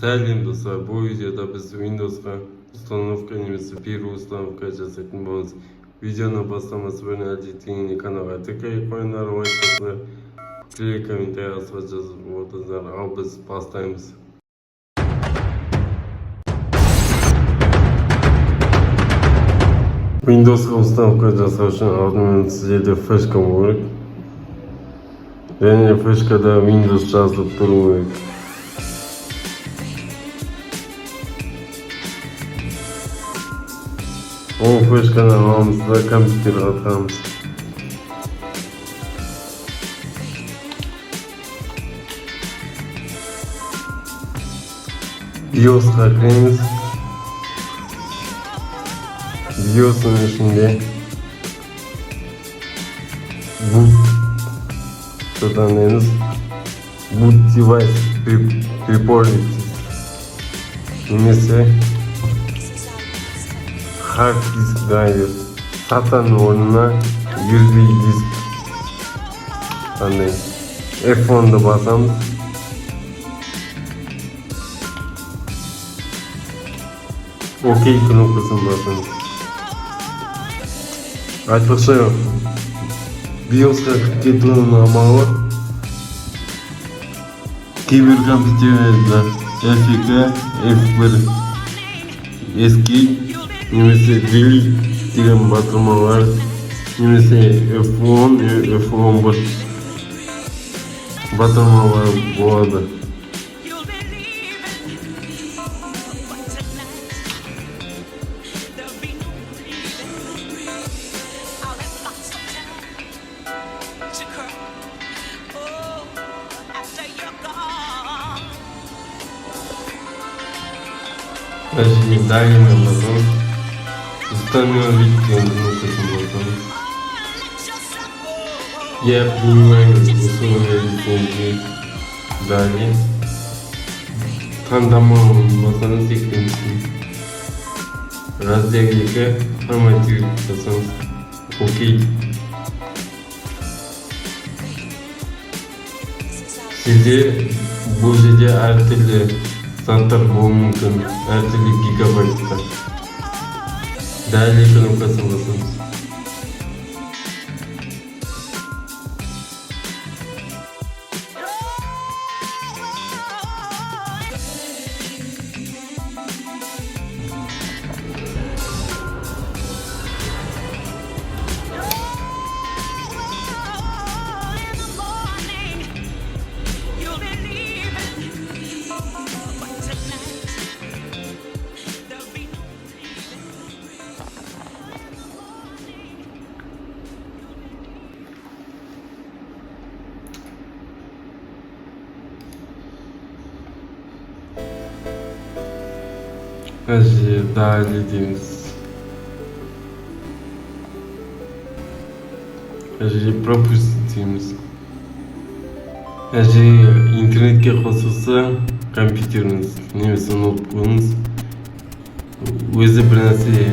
Сәлем достар, бұл видеода біз Windows'қа установка немесе первый установка жасайтын боламыз. Видеоны бастамас бұрын әдеттегендей каналға тіркеліп қойыңдар, лайк басыңдар, пікір комментарияға жазып отырыңдар, ал біз бастаймыз. Windows'қа установка жасау үшін алдымен сіздерде флешка болу керек. Және флешкада Windows жазылып тұру керек. Ол флешканы аламыз да компьютерге тығамыз. BIOSқа кіреміз. BIOS'ың ішінде boot таңдаймыз. Boot device prepared немесе hard disk drive сатан орнына USB диск таңдаймыз. F10'ды басамыз. OK кнопкасын басамыз. Айтпақшы BIOSқа кетуінің амалы кейбір компьютерлерде F2, F1, Escape немесе delete деген батырмалар, немесе F10, F11 батырмалар болады. Даже дальним образом установить кнопку ботом. Я принимаю условия лицензии. Далее таңдамалы басаны секвенсін. Раздел 2 форматировать басамыз. OK. Сізде бұл жерде әртүрлі заттар болуы мүмкін, әртүрлі гигабайтта. Далее кнопкасын басамыз. Далее дейміз. Пропустить дейміз. Интернетке қосылса компьютеріңіз немесе ноутбугыңыз өзі бір нәрсе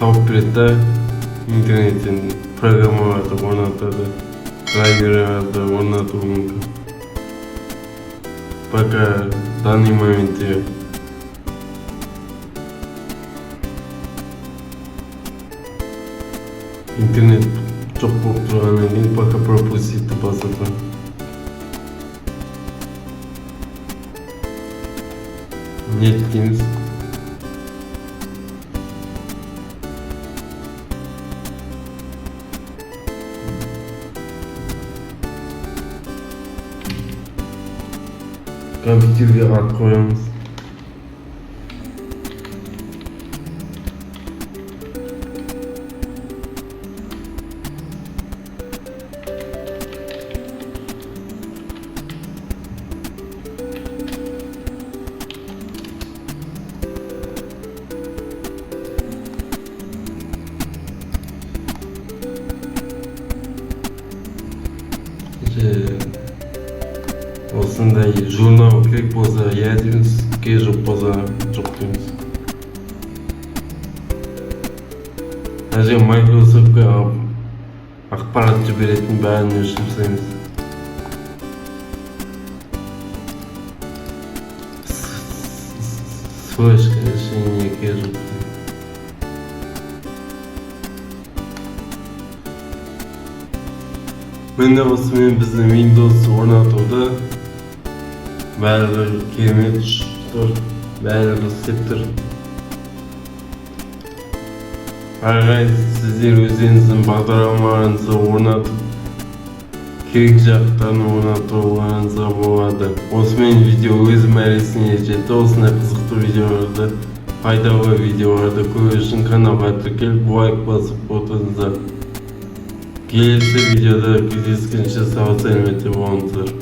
тауып береді да, интернеттен программаларды орнатады, драйверларды орнатуы мүмкін. Пока в данный момент интернет жоқ болып тұрғаннан кейін пока пропустить басады. Нет дейміз. Компьютерге ат қоямыз. Осындай журнал керек болса иә дейміз, керек жоқ болса жоқ дейміз. Әже Microsoftқа ақпарат жіберетін бәріне жұмсаймыз. Флешка решение керіп. Міне осымен біздің Windows орнатуда бәрі керемет ұшып тұр, бәрі істеп тұр. Әрқайсысы сіздер өздеріңіздің бағдарламаларыңызды орнатып, керек жақтарын орнатуларыңызға болады. Осымен видео өз мәресіне жетті. Осындай қызықты видеоларды, пайдалы видеоларды көру үшін каналға тіркеліп лайк басып отырыңыздар. Келесі видеода кездескенше сау сәлеметте болыңыздар.